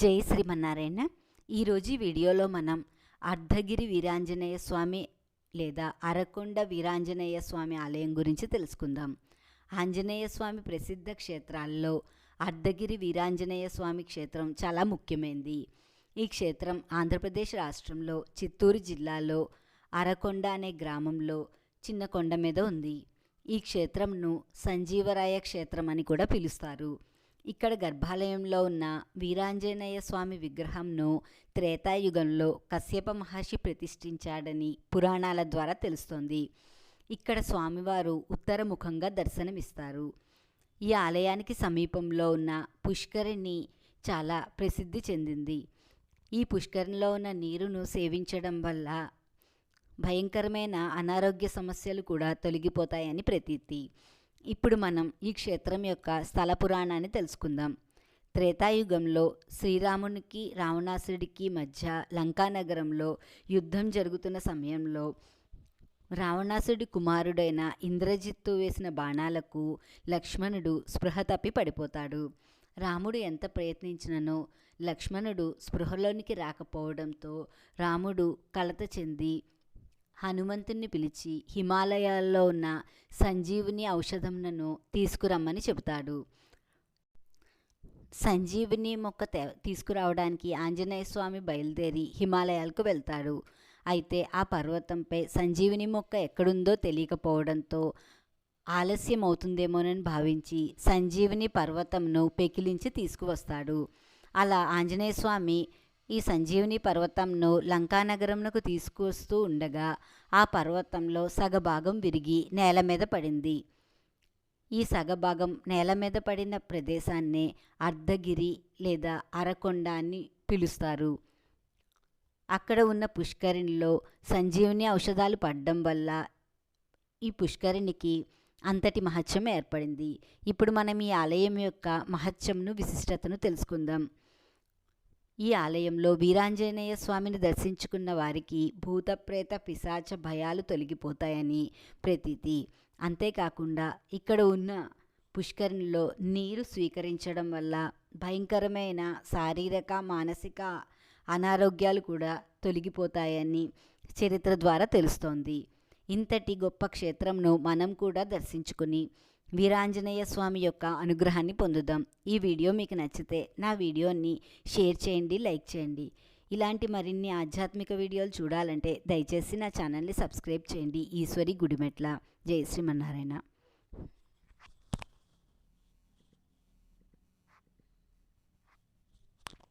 జై శ్రీమన్నారాయణ. ఈరోజు ఈ వీడియోలో మనం అర్ధగిరి వీరాంజనేయ స్వామి లేదా అరకొండ వీరాంజనేయ స్వామి ఆలయం గురించి తెలుసుకుందాం. ఆంజనేయ స్వామి ప్రసిద్ధ క్షేత్రాల్లో అర్ధగిరి వీరాంజనేయ స్వామి క్షేత్రం చాలా ముఖ్యమైనది. ఈ క్షేత్రం ఆంధ్రప్రదేశ్ రాష్ట్రంలో చిత్తూరు జిల్లాలో అరకొండ అనే గ్రామంలో చిన్న కొండ మీద ఉంది. ఈ క్షేత్రంను సంజీవరాయ క్షేత్రం అని కూడా పిలుస్తారు. ఇక్కడ గర్భాలయంలో ఉన్న వీరాంజనేయ స్వామి విగ్రహంను త్రేతాయుగంలో కశ్యప మహర్షి ప్రతిష్ఠించాడని పురాణాల ద్వారా తెలుస్తోంది. ఇక్కడ స్వామివారు ఉత్తరముఖంగా దర్శనమిస్తారు. ఈ ఆలయానికి సమీపంలో ఉన్న పుష్కరిణి చాలా ప్రసిద్ధి చెందింది. ఈ పుష్కరిణిలో ఉన్న నీరును సేవించడం వల్ల భయంకరమైన అనారోగ్య సమస్యలు కూడా తొలగిపోతాయని ప్రతీతి. ఇప్పుడు మనం ఈ క్షేత్రం యొక్క స్థల పురాణాన్ని తెలుసుకుందాం. త్రేతాయుగంలో శ్రీరామునికి రావణాసుడికి మధ్య లంకానగరంలో యుద్ధం జరుగుతున్న సమయంలో రావణాసుడి కుమారుడైన ఇంద్రజిత్తు వేసిన బాణాలకు లక్ష్మణుడు స్పృహ తప్పి పడిపోతాడు. రాముడు ఎంత ప్రయత్నించిననో లక్ష్మణుడు స్పృహలోనికి రాకపోవడంతో రాముడు కలత చెంది హనుమంతుణ్ణి పిలిచి హిమాలయాల్లో ఉన్న సంజీవుని ఔషధంను తీసుకురమ్మని చెబుతాడు. సంజీవుని మొక్క తీసుకురావడానికి ఆంజనేయ స్వామి బయలుదేరి హిమాలయాలకు వెళ్తాడు. అయితే ఆ పర్వతంపై సంజీవుని మొక్క ఎక్కడుందో తెలియకపోవడంతో ఆలస్యం అవుతుందేమోనని భావించి సంజీవుని పర్వతంను పెకిలించి తీసుకువస్తాడు. అలా ఆంజనేయ స్వామి ఈ సంజీవుని పర్వతంను లంకానగరంకు తీసుకొస్తూ ఉండగా ఆ పర్వతంలో సగభాగం విరిగి నేల మీద పడింది. ఈ సగభాగం నేల మీద పడిన ప్రదేశాన్నే అర్ధగిరి లేదా అరకొండ అని పిలుస్తారు. అక్కడ ఉన్న పుష్కరిణిలో సంజీవుని ఔషధాలు పడడం వల్ల ఈ పుష్కరిణికి అంతటి మహత్యం ఏర్పడింది. ఇప్పుడు మనం ఈ ఆలయం యొక్క మహత్యంను విశిష్టతను తెలుసుకుందాం. ఈ ఆలయంలో వీరాంజనేయ స్వామిని దర్శించుకున్న వారికి భూతప్రేత పిశాచ భయాలు తొలగిపోతాయని ప్రతీతి. అంతేకాకుండా ఇక్కడ ఉన్న పుష్కరిణిలో నీరు స్వీకరించడం వల్ల భయంకరమైన శారీరక మానసిక అనారోగ్యాలు కూడా తొలగిపోతాయని చరిత్ర ద్వారా తెలుస్తోంది. ఇంతటి గొప్ప క్షేత్రంను మనం కూడా దర్శించుకుని వీరాంజనేయ స్వామి యొక్క అనుగ్రహాన్ని పొందుదాం. ఈ వీడియో మీకు నచ్చితే నా వీడియోని షేర్ చేయండి, లైక్ చేయండి. ఇలాంటి మరిన్ని ఆధ్యాత్మిక వీడియోలు చూడాలంటే దయచేసి నా ఛానల్ని సబ్స్క్రైబ్ చేయండి. ఈశ్వరి గుడిమెట్ల. జై శ్రీమన్నారాయణ.